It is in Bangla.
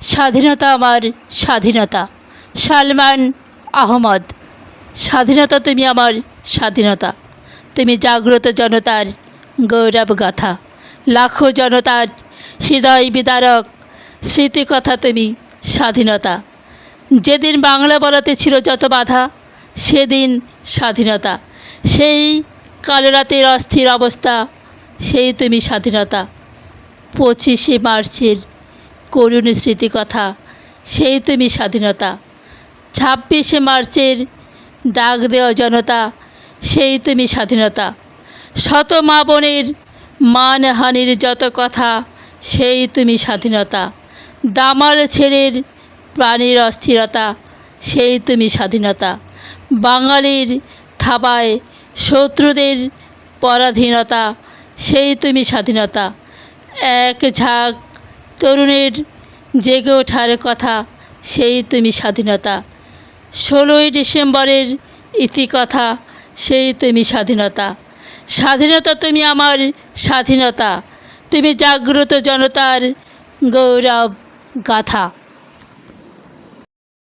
স্বাধীনতা আমার স্বাধীনতা। সালমান আহমদ। স্বাধীনতা তুমি আমার স্বাধীনতা, তুমি জাগ্রত জনতার গৌরব গাথা, লাখো জনতার হৃদয় বিদারক স্মৃতিকথা তুমি স্বাধীনতা। যেদিন বাংলা বলাতে ছিল যত বাধা, সেদিন স্বাধীনতা। সেই কালো রাতের অস্থির অবস্থা, সেই তুমি স্বাধীনতা। 25শে মার্চের করুণ স্মৃতিকথা, সেই তুমি স্বাধীনতা। 26শে মার্চের ডাক দেওয়া জনতা, সেই তুমি স্বাধীনতা। শত মা বোনের মানহানির যত কথা, সেই তুমি স্বাধীনতা। দামাল ছেড়ের প্রাণীর অস্থিরতা, সেই তুমি স্বাধীনতা। বাঙালির থাবায় শত্রুদের পরাধীনতা, সেই তুমি স্বাধীনতা। এক ঝাঁক তরুণের জেগে ওঠার কথা, সেই তুমি স্বাধীনতা। 16ই ডিসেম্বরের ইতিকথা, সেই তুমি স্বাধীনতা। স্বাধীনতা তুমি আমার স্বাধীনতা, তুমি জাগ্রত জনতার গৌরব গাথা।